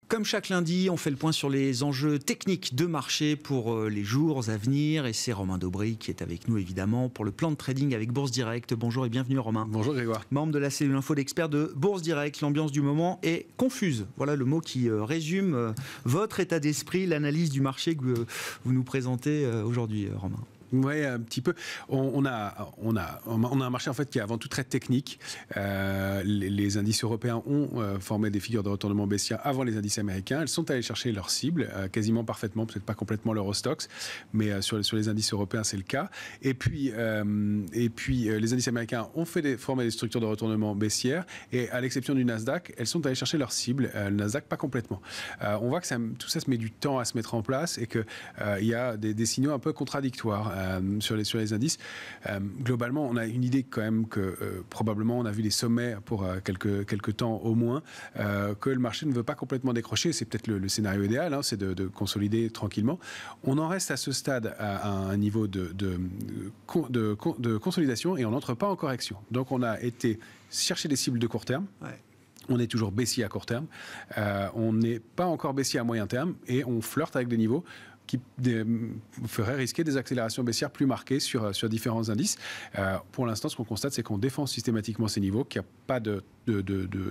Comme chaque lundi, on fait le point sur les enjeux techniques de marché pour les jours à venir. Et c'est Romain Daubry qui est avec nous, évidemment, pour le plan de trading avec Bourse Direct. Bonjour et bienvenue, Romain. Bonjour, Grégoire. Membre de la cellule info d'experts de Bourse Direct. L'ambiance du moment est confuse. Voilà le mot qui résume votre état d'esprit, l'analyse du marché que vous nous présentez aujourd'hui, Romain. Oui, un petit peu. On a un marché en fait qui est avant tout très technique. Les indices européens ont formé des figures de retournement baissière avant les indices américains. Elles sont allées chercher leur cible quasiment parfaitement, peut-être pas complètement l'Eurostoxx, mais sur les indices européens c'est le cas. Et puis les indices américains ont formé des structures de retournement baissière et à l'exception du Nasdaq, elles sont allées chercher leur cible. Le Nasdaq pas complètement. On voit que tout ça se met du temps à se mettre en place et que il y a des signaux un peu contradictoires. Sur les indices. Globalement, on a une idée quand même que probablement on a vu des sommets pour quelques temps au moins, que le marché ne veut pas complètement décrocher. C'est peut-être le scénario idéal, hein, c'est de consolider tranquillement. On en reste à ce stade à un niveau de consolidation et on n'entre pas en correction. Donc on a été chercher des cibles de court terme. Ouais. On est toujours baissier à court terme. On n'est pas encore baissier à moyen terme et on flirte avec des niveaux qui ferait risquer des accélérations baissières plus marquées sur différents indices. Pour l'instant, ce qu'on constate, c'est qu'on défend systématiquement ces niveaux, qu'il n'y a pas de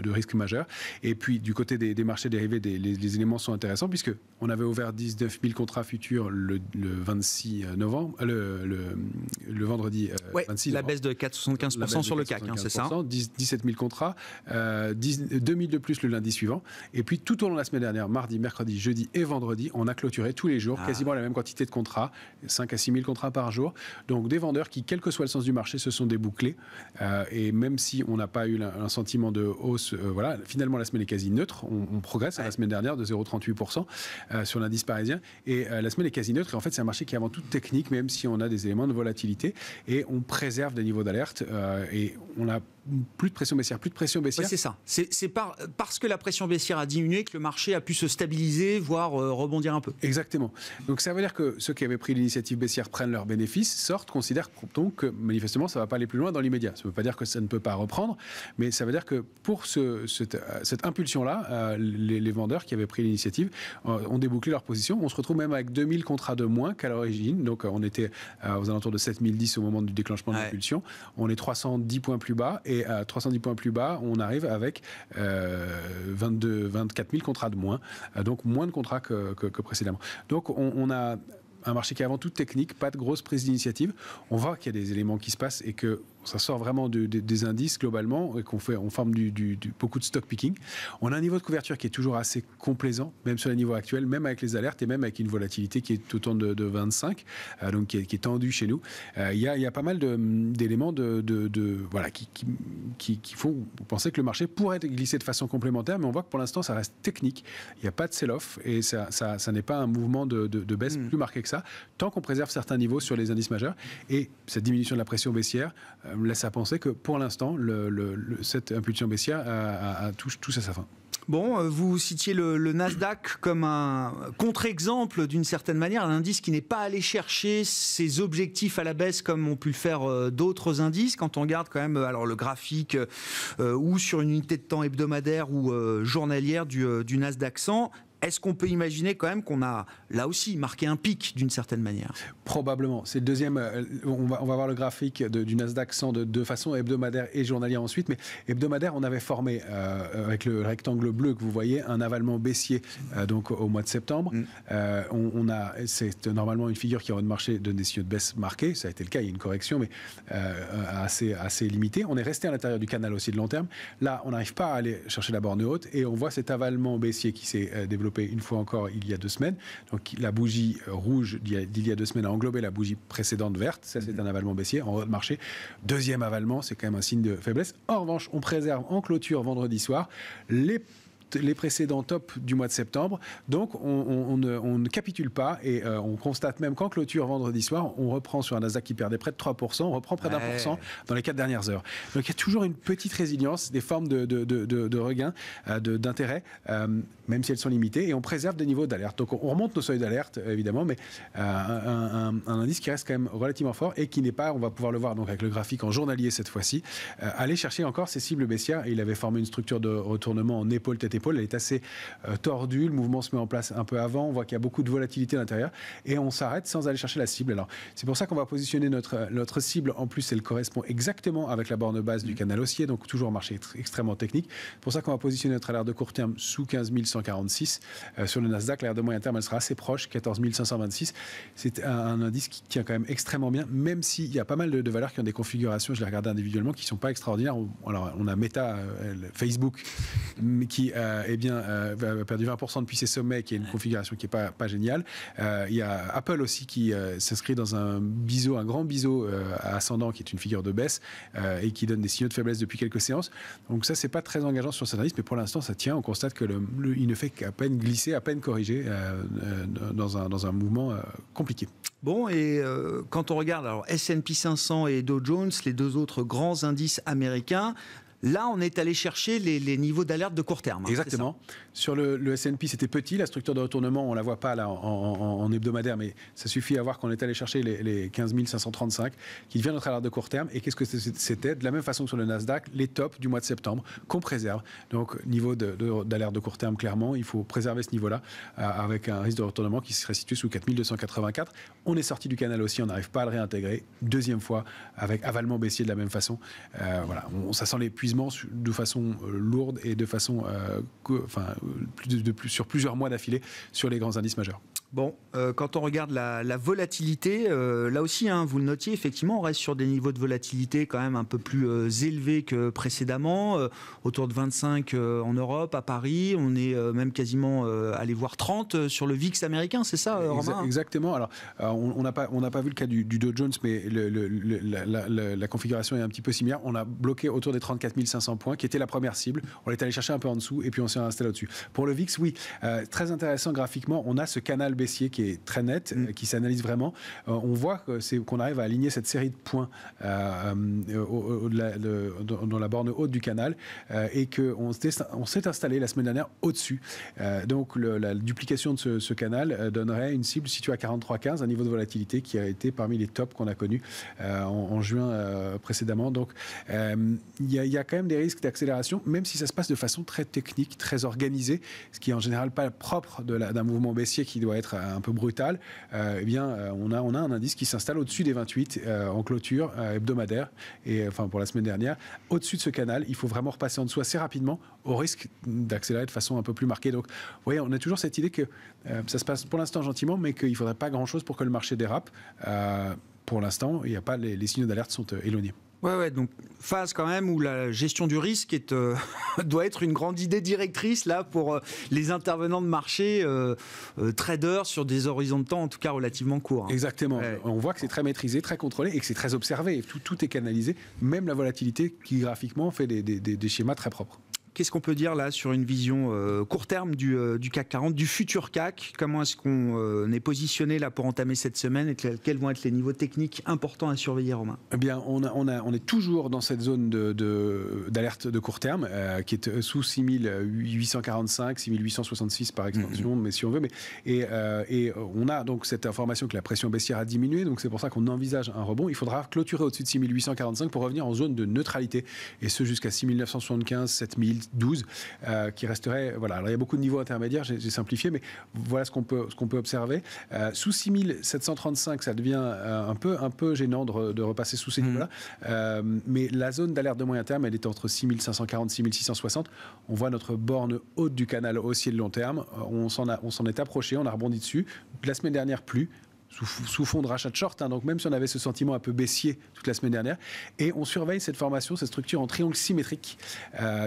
risque majeur. Et puis, du côté des marchés dérivés, les éléments sont intéressants, puisqu'on avait ouvert 19 000 contrats futurs le 26 novembre, le vendredi 26 la baisse de 4,75% sur le CAC, hein, c'est ça 17 000 contrats, 2 000 de plus le lundi suivant. Et puis, tout au long de la semaine dernière, mardi, mercredi, jeudi et vendredi, on a clôturé tous les jours quasiment la même quantité de contrats, 5 à 6 000 contrats par jour. Donc des vendeurs qui, quel que soit le sens du marché, se sont débouclés. Et même si on n'a pas eu un sentiment de hausse, voilà, finalement la semaine est quasi neutre. On progresse la semaine dernière de 0,38% sur l'indice parisien. Et la semaine est quasi neutre. Et en fait, c'est un marché qui est avant tout technique, même si on a des éléments de volatilité. Et on préserve des niveaux d'alerte. Et on a plus de pression baissière, Oui, c'est ça. C'est parce que la pression baissière a diminué que le marché a pu se stabiliser, voire rebondir un peu. Exactement. Donc ça veut dire que ceux qui avaient pris l'initiative baissière prennent leurs bénéfices, sortent, considèrent donc que manifestement ça ne va pas aller plus loin dans l'immédiat. Ça ne veut pas dire que ça ne peut pas reprendre, mais ça veut dire que pour cette impulsion-là, les vendeurs qui avaient pris l'initiative ont débouclé leur position. On se retrouve même avec 2000 contrats de moins qu'à l'origine. Donc on était aux alentours de 7010 au moment du déclenchement de l'impulsion. On est 310 points plus bas et à 310 points plus bas, on arrive avec 24 000 contrats de moins. Donc moins de contrats que précédemment. Donc on a un marché qui est avant tout technique, pas de grosse prise d'initiative. On voit qu'il y a des éléments qui se passent et que ça sort vraiment des indices globalement et on forme beaucoup de stock picking. On a un niveau de couverture qui est toujours assez complaisant, même sur les niveaux actuels, même avec les alertes et même avec une volatilité qui est autour de 25, donc qui est tendue chez nous. Il y a pas mal d'éléments voilà, qui font penser que le marché pourrait glisser de façon complémentaire, mais on voit que pour l'instant ça reste technique. Il n'y a pas de sell-off et ça n'est pas un mouvement de baisse plus marqué que ça, tant qu'on préserve certains niveaux sur les indices majeurs. Et cette diminution de la pression baissière laisse à penser que pour l'instant, cette impulsion baissière touche à sa fin. Bon, vous citiez le Nasdaq comme un contre-exemple d'une certaine manière, un indice qui n'est pas allé chercher ses objectifs à la baisse comme ont pu le faire d'autres indices. Quand on regarde quand même alors le graphique ou sur une unité de temps hebdomadaire ou journalière du Nasdaq 100, est-ce qu'on peut imaginer quand même qu'on a, là aussi, marqué un pic d'une certaine manière ? Probablement. C'est le deuxième. On va voir le graphique du Nasdaq 100 de façon hebdomadaire et journalière ensuite. Mais hebdomadaire, on avait formé, avec le rectangle bleu que vous voyez, un avalement baissier donc au mois de septembre. C'est normalement une figure qui aurait de marché de des signaux de baisse marqués. Ça a été le cas, il y a une correction, mais assez limitée. On est resté à l'intérieur du canal aussi de long terme. Là, on n'arrive pas à aller chercher la borne haute et on voit cet avalement baissier qui s'est développé une fois encore il y a 2 semaines. Donc la bougie rouge d'il y a 2 semaines a englobé la bougie précédente verte. Ça, c'est un avalement baissier en haut de marché. Deuxième avalement, c'est quand même un signe de faiblesse. En revanche, on préserve en clôture vendredi soir les précédents tops du mois de septembre. Donc, on ne capitule pas et on constate même qu'en clôture vendredi soir, on reprend sur un Nasdaq qui perdait près de 3%, on reprend près d'1% dans les 4 dernières heures. Donc, il y a toujours une petite résilience, des formes de regain, d'intérêt, même si elles sont limitées, et on préserve des niveaux d'alerte. Donc, on remonte nos seuils d'alerte, évidemment, mais un indice qui reste quand même relativement fort et qui n'est pas, on va pouvoir le voir donc avec le graphique en journalier cette fois-ci, aller chercher encore ces cibles baissières. Et il avait formé une structure de retournement en épaule tête épaule, elle est assez tordue, le mouvement se met en place un peu avant, on voit qu'il y a beaucoup de volatilité à l'intérieur, et on s'arrête sans aller chercher la cible. Alors, c'est pour ça qu'on va positionner notre cible, en plus elle correspond exactement avec la borne basse du canal haussier, donc toujours un marché extrêmement technique. C'est pour ça qu'on va positionner notre alerte de court terme sous 15 146. Sur le Nasdaq, l'alerte de moyen terme, elle sera assez proche, 14 526. C'est un indice qui tient quand même extrêmement bien, même s'il y a pas mal de valeurs qui ont des configurations, je les regarde individuellement, qui ne sont pas extraordinaires. Alors, on a Meta, Facebook, qui a perdu 20% depuis ses sommets, qui est une configuration qui n'est pas géniale. Il y a Apple aussi qui s'inscrit dans un grand biseau ascendant, qui est une figure de baisse et qui donne des signaux de faiblesse depuis quelques séances. Donc ça, c'est pas très engageant sur cet indice, mais pour l'instant, ça tient. On constate que il ne fait qu'à peine glisser, à peine corriger dans un mouvement compliqué. Bon, et quand on regarde alors S&P 500 et Dow Jones, les deux autres grands indices américains, là, on est allé chercher les niveaux d'alerte de court terme. Exactement. Sur le S&P, c'était petit. La structure de retournement, on ne la voit pas là en hebdomadaire, mais ça suffit à voir qu'on est allé chercher les 15 535, qui devient notre alerte de court terme. Et qu'est-ce que c'était? De la même façon que sur le Nasdaq, les tops du mois de septembre qu'on préserve. Donc, niveau d'alerte de court terme, clairement, il faut préserver ce niveau-là avec un risque de retournement qui serait situé sous 4284. On est sorti du canal aussi, on n'arrive pas à le réintégrer. Deuxième fois, avec avalement baissier de la même façon. Voilà, ça sent l'épuisement de façon lourde et de façon sur plusieurs mois d'affilée sur les grands indices majeurs. Bon, quand on regarde la volatilité, là aussi, vous le notiez, effectivement, on reste sur des niveaux de volatilité quand même un peu plus élevés que précédemment, autour de 25 en Europe, à Paris, on est même quasiment allé voir 30 sur le VIX américain, c'est ça, Romain? Exactement. Alors, on n'a pas vu le cas du Dow Jones, mais la configuration est un petit peu similaire. On a bloqué autour des 34 500 points, qui était la première cible. On est allé chercher un peu en dessous, et puis on s'est installé au-dessus. Pour le VIX, oui, très intéressant graphiquement, on a ce canal baissier qui est très net, qui s'analyse vraiment. On voit qu'on arrive à aligner cette série de points dans la borne haute du canal et qu'on s'est installé la semaine dernière au-dessus. Donc la duplication de ce canal donnerait une cible située à 43,15, un niveau de volatilité qui a été parmi les tops qu'on a connus en juin précédemment. Donc il y a quand même des risques d'accélération, même si ça se passe de façon très technique, très organisée, ce qui est en général pas propre d'un mouvement baissier qui doit être un peu brutal. On a un indice qui s'installe au-dessus des 28 en clôture hebdomadaire, et enfin pour la semaine dernière. Au-dessus de ce canal, il faut vraiment repasser en dessous assez rapidement, au risque d'accélérer de façon un peu plus marquée. Donc, vous voyez, on a toujours cette idée que ça se passe pour l'instant gentiment, mais qu'il ne faudrait pas grand-chose pour que le marché dérape. Pour l'instant, il n'y a pas les signaux d'alerte sont éloignés. Ouais, donc phase quand même où la gestion du risque doit être une grande idée directrice là pour les intervenants de marché, traders sur des horizons de temps en tout cas relativement courts. Exactement. Ouais. On voit que c'est très maîtrisé, très contrôlé et que c'est très observé. Tout est canalisé, même la volatilité qui graphiquement fait des schémas très propres. Qu'est-ce qu'on peut dire là sur une vision court terme du CAC 40, du futur CAC? Comment est-ce qu'on est positionné là pour entamer cette semaine et quels vont être les niveaux techniques importants à surveiller, Romain? Eh bien, on est toujours dans cette zone d'alerte de court terme qui est sous 6845, 6866 par extension, mais si on veut. Et on a donc cette information que la pression baissière a diminué, donc c'est pour ça qu'on envisage un rebond. Il faudra clôturer au-dessus de 6845 pour revenir en zone de neutralité, et ce jusqu'à 6975, 7000. 12 qui resterait, voilà. Alors il y a beaucoup de niveaux intermédiaires, j'ai simplifié, mais voilà ce qu'on peut observer. Sous 6735, ça devient un peu gênant de repasser sous ces niveaux-là, mais la zone d'alerte de moyen terme, elle est entre 6540 6660. On voit notre borne haute du canal haussier de long terme, on s'en est approché, on a rebondi dessus. La semaine dernière, plus sous fond de rachat de short, donc même si on avait ce sentiment un peu baissier toute la semaine dernière, et on surveille cette formation, cette structure en triangle symétrique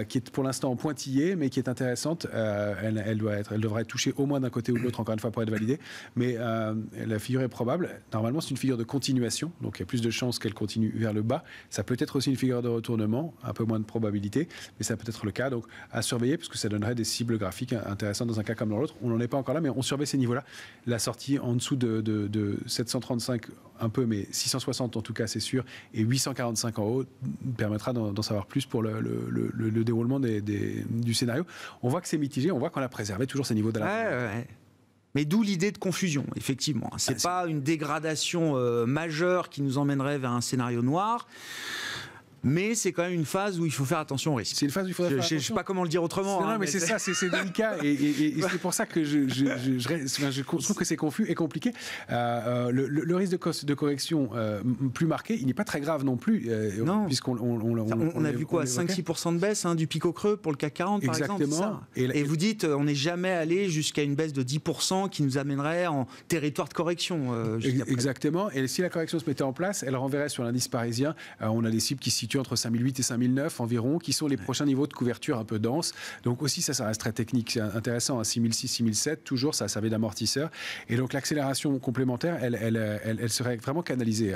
qui est pour l'instant en pointillé, mais qui est intéressante. Elle devrait être touchée au moins d'un côté ou de l'autre, encore une fois, pour être validée, mais la figure est probable. Normalement, c'est une figure de continuation, donc il y a plus de chances qu'elle continue vers le bas. Ça peut être aussi une figure de retournement, un peu moins de probabilité, mais ça peut être le cas, donc à surveiller, parce que ça donnerait des cibles graphiques intéressantes dans un cas comme dans l'autre. On n'en est pas encore là, mais on surveille ces niveaux-là. La sortie en dessous de 735 un peu, mais 660 en tout cas, c'est sûr, et 845 en haut permettra d'en savoir plus pour le déroulement du scénario. On voit que c'est mitigé, on voit qu'on a préservé toujours ces niveaux d'alerte. Ouais. Mais d'où l'idée de confusion, effectivement. C'est pas une dégradation majeure qui nous emmènerait vers un scénario noir. Mais c'est quand même une phase où il faut faire attention au risque. C'est une phase où il faut faire attention. Je ne sais pas comment le dire autrement. Non, mais c'est ça, c'est délicat. Et c'est pour ça que je trouve que c'est confus et compliqué. Le risque de correction plus marqué, il n'est pas très grave non plus. Non. On a vu quoi, 5-6% de baisse du pic au creux pour le CAC 40, par exemple. Exactement. Et vous dites, on n'est jamais allé jusqu'à une baisse de 10% qui nous amènerait en territoire de correction. Exactement. Et si la correction se mettait en place, elle renverrait sur l'indice parisien. On a des cibles qui se situent entre 5008 et 5009 environ, qui sont les prochains niveaux de couverture un peu denses. Donc aussi, ça reste très technique. C'est intéressant. À 6006, 6007, toujours, ça servait d'amortisseur. Et donc l'accélération complémentaire, elle serait vraiment canalisée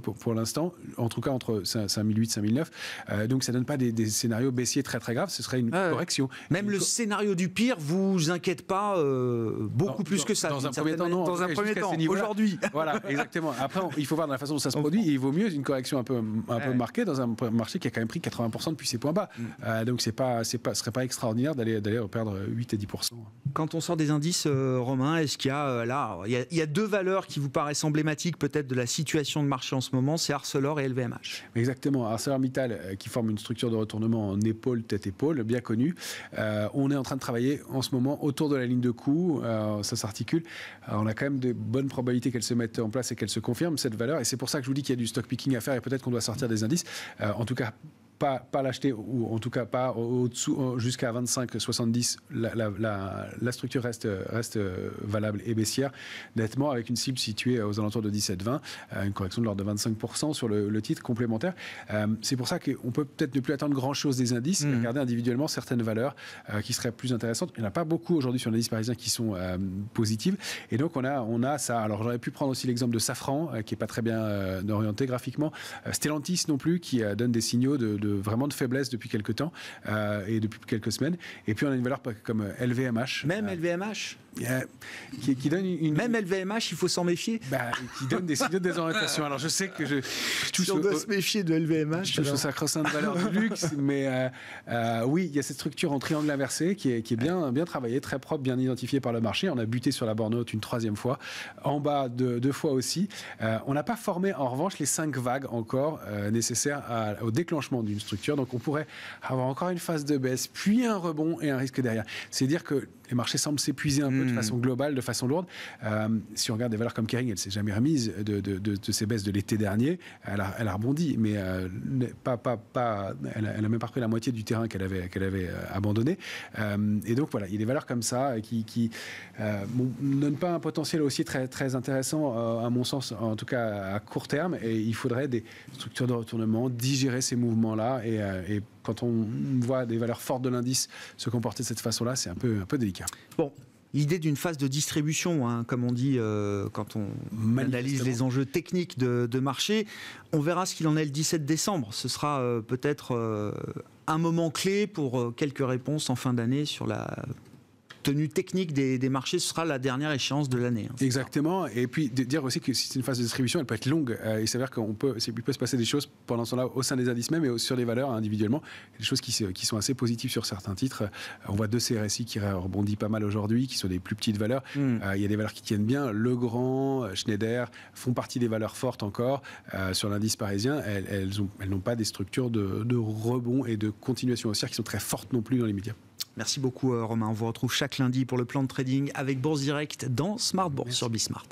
pour l'instant, en tout cas entre 5008 et 5009. Donc ça ne donne pas des scénarios baissiers très très graves. Ce serait une correction. Même le scénario du pire vous inquiète pas beaucoup plus que ça. Dans un premier temps, non. Dans un premier temps, aujourd'hui. Voilà, exactement. Après, il faut voir dans la façon dont ça se produit. Et il vaut mieux une correction un peu marquée dans un marché qui a quand même pris 80% depuis ses points bas. Donc ce serait pas extraordinaire d'aller perdre 8 et 10%. Quand on sort des indices, Romain, est-ce qu'il y a il y a deux valeurs qui vous paraissent emblématiques peut-être de la situation de marché en ce moment, c'est Arcelor et LVMH. Exactement. ArcelorMittal qui forme une structure de retournement en épaule, tête-épaule, bien connue. On est en train de travailler en ce moment autour de la ligne de coût. Ça s'articule. On a quand même de bonnes probabilités qu'elle se mette en place et qu'elle se confirme, cette valeur. Et c'est pour ça que je vous dis qu'il y a du stock picking à faire et peut-être qu'on doit sortir des indices. En tout cas, pas l'acheter, ou en tout cas pas au-dessous, jusqu'à 25,70. La structure reste valable et baissière, nettement, avec une cible située aux alentours de 17,20, une correction de l'ordre de 25% sur le titre complémentaire. C'est pour ça qu'on peut peut-être ne plus attendre grand-chose des indices, et regarder individuellement certaines valeurs qui seraient plus intéressantes. Il n'y en a pas beaucoup aujourd'hui sur l'indice parisien qui sont positives. Et donc, on a ça. Alors, j'aurais pu prendre aussi l'exemple de Safran, qui n'est pas très bien orienté graphiquement. Stellantis non plus, qui donne des signaux vraiment de faiblesse depuis quelques temps et depuis quelques semaines. Et puis on a une valeur comme LVMH. Même LVMH qui donne une... Même LVMH, il faut s'en méfier. Qui donne des signaux de désorientation. Alors je sais que si on doit se méfier de LVMH, je touche au sacro-saint de valeur du luxe, mais oui, il y a cette structure en triangle inversé qui est bien travaillée, très propre, bien identifiée par le marché. On a buté sur la borne haute une troisième fois, en bas deux fois aussi. On n'a pas formé en revanche les 5 vagues encore nécessaires au déclenchement d'une structure. Donc on pourrait avoir encore une phase de baisse, puis un rebond et un risque derrière. C'est dire que les marchés semblent s'épuiser un peu de façon globale, de façon lourde. Si on regarde des valeurs comme Kering, elle ne s'est jamais remise de ces baisses de l'été dernier. Elle a rebondi, mais elle n'a même pas repris la moitié du terrain qu'elle avait abandonné. Et donc voilà, il y a des valeurs comme ça qui ne donnent pas un potentiel haussier très, très intéressant, à mon sens, en tout cas à court terme. Et il faudrait des structures de retournement, digérer ces mouvements-là. Et quand on voit des valeurs fortes de l'indice se comporter de cette façon-là, c'est un peu délicat. Bon. L'idée d'une phase de distribution, comme on dit quand on analyse les enjeux techniques de marché, on verra ce qu'il en est le 17 décembre. Ce sera peut-être un moment clé pour quelques réponses en fin d'année sur la tenue technique des marchés. Ce sera la dernière échéance de l'année. Exactement. Et puis de dire aussi que si c'est une phase de distribution, elle peut être longue. Il s'avère qu'il peut se passer des choses pendant ce temps-là au sein des indices même et sur les valeurs individuellement. Il y a des choses qui sont assez positives sur certains titres. On voit 2 CRSI qui rebondit pas mal aujourd'hui, qui sont des plus petites valeurs. Il y a des valeurs qui tiennent bien. Legrand, Schneider font partie des valeurs fortes encore sur l'indice parisien. Elles n'ont pas des structures de rebond et de continuation haussière qui sont très fortes non plus dans les médias. Merci beaucoup Romain. On vous retrouve chaque lundi pour le plan de trading avec Bourse Direct dans Smart Bourse sur Bismart.